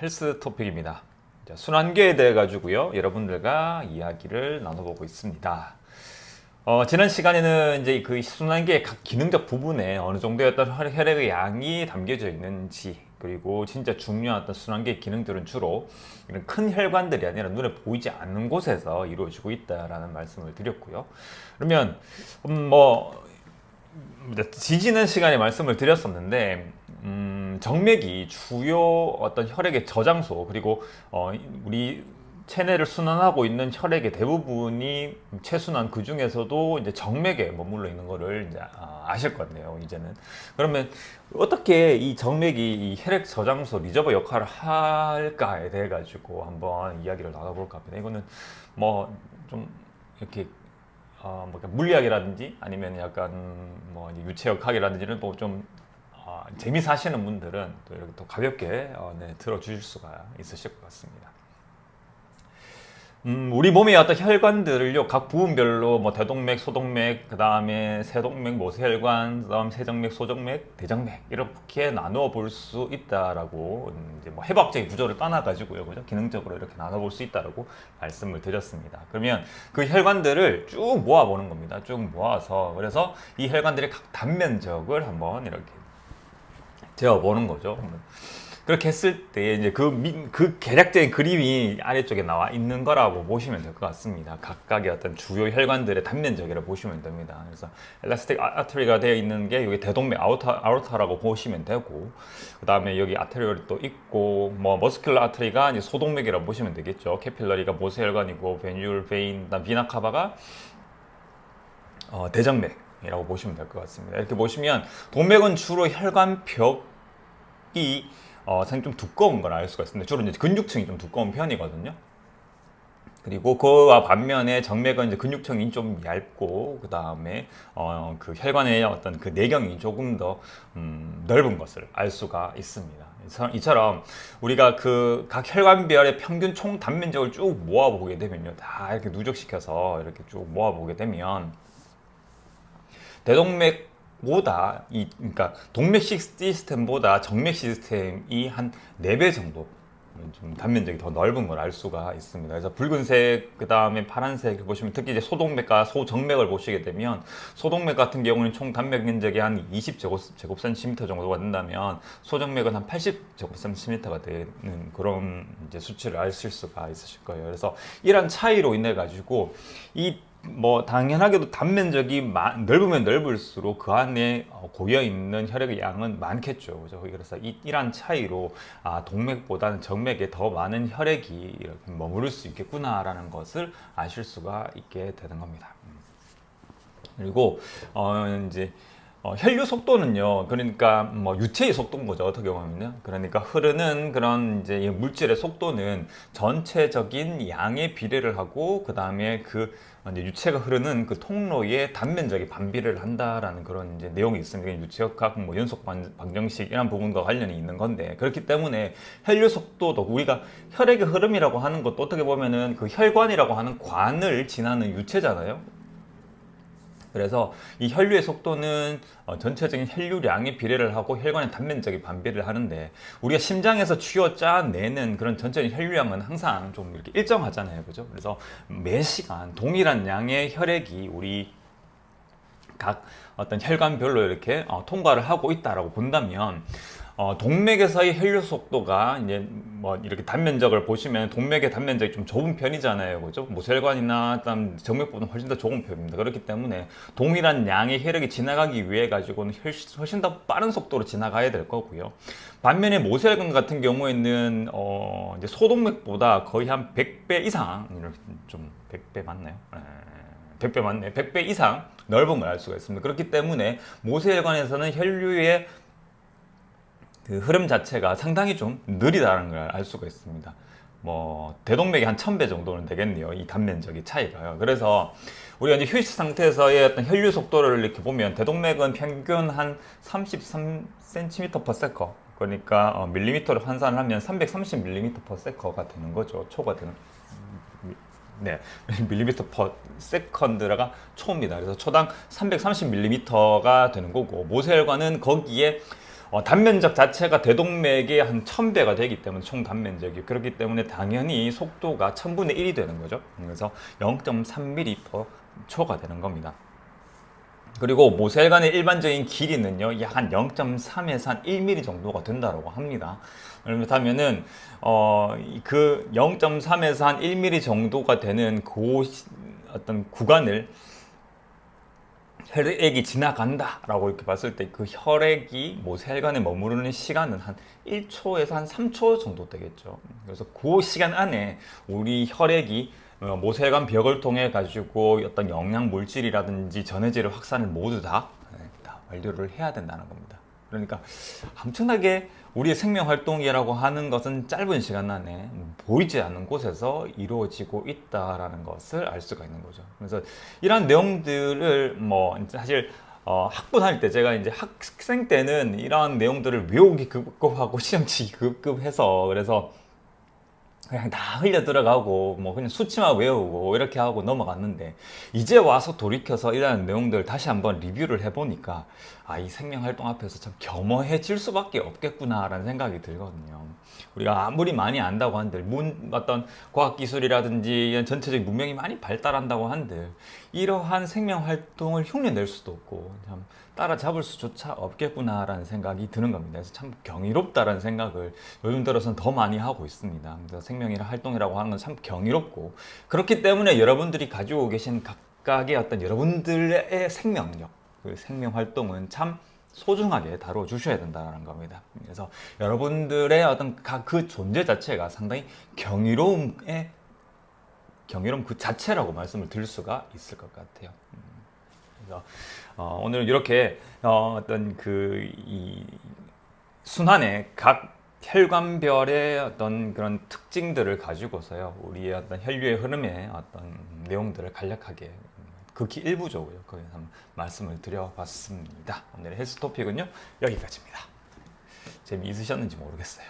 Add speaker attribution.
Speaker 1: 헬스 토픽입니다. 자, 순환계에 대해 가지고요, 여러분들과 이야기를 나눠보고 있습니다. 지난 시간에는 이제 그 순환계의 각 기능적 부분에 어느 정도의 어떤 혈액의 양이 담겨져 있는지, 그리고 진짜 중요한 어떤 순환계의 기능들은 주로 이런 큰 혈관들이 아니라 눈에 보이지 않는 곳에서 이루어지고 있다라는 말씀을 드렸고요. 그러면 지지난 시간에 말씀을 드렸었는데, 정맥이 주요 어떤 혈액의 저장소, 그리고 우리 체내를 순환하고 있는 혈액의 대부분이 체순환, 그 중에서도 이제 정맥에 머물러 있는 거를 이제 아실 것 같네요, 이제는. 그러면 어떻게 이 정맥이 이 혈액 저장소 리저버 역할을 할까에 대해 가지고 한번 이야기를 나눠볼까 합니다. 이거는 뭐 좀 이렇게 물리학이라든지 아니면 약간 이제 유체역학이라든지는 뭐좀 재미사시는 분들은 또 이렇게 또 가볍게 들어주실 수가 있으실 것 같습니다. 우리 몸의 어떤 혈관들을요, 각 부분별로 뭐 대동맥, 소동맥, 그 다음에 세동맥, 모세혈관, 그다음 세정맥, 소정맥, 대정맥 이렇게 나누어 볼 수 있다라고, 이제 뭐 해부학적인 구조를 떠나 가지고요, 그죠? 기능적으로 이렇게 나눠 볼 수 있다라고 말씀을 드렸습니다. 그러면 그 혈관들을 쭉 모아 보는 겁니다. 쭉 모아서, 그래서 이 혈관들의 각 단면적을 한번 이렇게 재어보는 거죠. 그렇게 했을 때 이제 그 계략적인 그림이 아래쪽에 나와 있는 거라고 보시면 될 것 같습니다. 각각의 어떤 주요 혈관들의 단면적이라고 보시면 됩니다. 그래서 엘라스틱 아터리가 되어 있는 게 여기 대동맥 아오타라고 보시면 되고, 그 다음에 여기 아테리얼이 또 있고, 뭐 머스큘러 아터리가 이제 소동맥이라고 보시면 되겠죠. 캐필러리가 모세혈관이고, 베뉴얼 베인, 그다음 비나 카바가 대정맥이라고 보시면 될 것 같습니다. 이렇게 보시면 동맥은 주로 혈관벽이 상당히 좀 두꺼운 걸 알 수가 있습니다. 주로 이제 근육층이 좀 두꺼운 편이거든요. 그리고 그와 반면에 정맥은 이제 근육층이 좀 얇고, 그 다음에 그 혈관의 어떤 그 내경이 조금 더 넓은 것을 알 수가 있습니다. 이처럼 우리가 그 각 혈관별의 평균 총 단면적을 쭉 모아보게 되면요, 다 이렇게 누적시켜서 이렇게 쭉 모아보게 되면 대동맥보다 그러니까 동맥 시스템보다 정맥 시스템이 한 4배 정도 좀 단면적이 더 넓은 걸 알 수가 있습니다. 그래서 붉은색, 그 다음에 파란색 보시면, 특히 이제 소동맥과 소정맥을 보시게 되면, 소동맥 같은 경우는 총 단맥 면적이 한 20제곱센티미터 정도가 된다면, 소정맥은 한 80제곱센티미터가 되는 그런 이제 수치를 아실 수가 있으실 거예요. 그래서 이런 차이로 인해 가지고 당연하게도 단면적이 넓으면 넓을수록 그 안에 고여 있는 혈액의 양은 많겠죠. 그죠? 그래서 이러한 차이로 동맥보다는 정맥에 더 많은 혈액이 이렇게 머무를 수 있겠구나라는 것을 아실 수가 있게 되는 겁니다. 그리고 이제 혈류 속도는요, 그러니까 유체의 속도인 거죠, 어떻게 보면요. 그러니까 흐르는 그런 이제 물질의 속도는 전체적인 양의 비례를 하고, 그 다음에 그 이제 유체가 흐르는 그 통로의 단면적이 반비례를 한다라는 그런 이제 내용이 있습니다. 유체역학, 연속 방정식 이런 부분과 관련이 있는 건데, 그렇기 때문에 혈류 속도도, 우리가 혈액의 흐름이라고 하는 것도 어떻게 보면은 그 혈관이라고 하는 관을 지나는 유체잖아요. 그래서 이 혈류의 속도는 전체적인 혈류량에 비례를 하고 혈관의 단면적이 반비례를 하는데, 우리가 심장에서 쥐어 짜내는 그런 전체적인 혈류량은 항상 좀 이렇게 일정하잖아요, 그죠? 그래서 매 시간 동일한 양의 혈액이 우리 각 어떤 혈관별로 이렇게 통과를 하고 있다라고 본다면, 동맥에서의 혈류 속도가 이제 이렇게 단면적을 보시면 동맥의 단면적이 좀 좁은 편이잖아요, 그죠? 모세혈관이나 정맥보다 훨씬 더 좁은 편입니다. 그렇기 때문에 동일한 양의 혈액이 지나가기 위해 가지고는 훨씬 더 빠른 속도로 지나가야 될 거고요. 반면에 모세혈관 같은 경우에는 이제 소동맥보다 거의 한 100배 이상, 좀 100배 맞나요? 100배 맞네. 100배 이상 넓은 걸 알 수가 있습니다. 그렇기 때문에 모세혈관에서는 혈류의 그 흐름 자체가 상당히 좀 느리다는 걸 알 수가 있습니다. 대동맥이 한 1000배 정도는 되겠네요, 이 단면적인 차이가요. 그래서 우리가 이제 휴식 상태에서의 어떤 혈류 속도를 이렇게 보면, 대동맥은 평균 한 33cm/s, 그러니까 밀리미터로 환산을 하면 330mm/s가 되는 거죠. 초가 되는. 네, 밀리미터 퍼 세컨드가 초입니다. 그래서 초당 330mm가 되는 거고, 모세혈관은 거기에 단면적 자체가 대동맥의 한 1000배가 되기 때문에 총 단면적이 그렇기 때문에 당연히 속도가 1000분의 1이 되는 거죠. 그래서 0.3mm/초가 되는 겁니다. 그리고 모세혈관의 일반적인 길이는요, 약 한 0.3에서 한 1mm 정도가 된다고 합니다. 그렇다면은 그 0.3에서 한 1mm 정도가 되는 그 어떤 구간을 혈액이 지나간다라고 이렇게 봤을 때 그 혈액이 모세혈관에 머무르는 시간은 한 1초에서 한 3초 정도 되겠죠. 그래서 그 시간 안에 우리 혈액이 모세혈관 벽을 통해 가지고 어떤 영양 물질이라든지 전해질의 확산을 모두 다 완료를 해야 된다는 겁니다. 그러니까 엄청나게 우리의 생명 활동이라고 하는 것은 짧은 시간 안에 보이지 않는 곳에서 이루어지고 있다라는 것을 알 수가 있는 거죠. 그래서 이런 내용들을 사실 학부 다닐 때 제가 이제 학생 때는 이러한 내용들을 외우기 급급하고 시험치기 급급해서 그래서 그냥 다 흘려 들어가고 그냥 수치만 외우고 이렇게 하고 넘어갔는데 이제 와서 돌이켜서 이런 내용들 다시 한번 리뷰를 해보니까 이 생명활동 앞에서 참 겸허해질 수밖에 없겠구나라는 생각이 들거든요. 우리가 아무리 많이 안다고 한들 어떤 과학기술이라든지 이런 전체적인 문명이 많이 발달한다고 한들 이러한 생명활동을 흉내낼 수도 없고 참 따라잡을 수조차 없겠구나라는 생각이 드는 겁니다. 그래서 참 경이롭다라는 생각을 요즘 들어서는 더 많이 하고 있습니다. 그래서 생명이라 활동이라고 하는 건 참 경이롭고 그렇기 때문에 여러분들이 가지고 계신 각각의 어떤 여러분들의 생명력, 그 생명 활동은 참 소중하게 다뤄 주셔야 된다는 겁니다. 그래서 여러분들의 어떤 그 존재 자체가 상당히 경이로움 그 자체라고 말씀을 드릴 수가 있을 것 같아요. 그래서 오늘 이렇게 어떤 이 순환의 각 혈관별의 어떤 그런 특징들을 가지고서요, 우리의 어떤 혈류의 흐름의 어떤 내용들을 간략하게 극히 일부적으로 거기서 말씀을 드려봤습니다. 오늘의 헬스 토픽은요, 여기까지입니다. 재미있으셨는지 모르겠어요.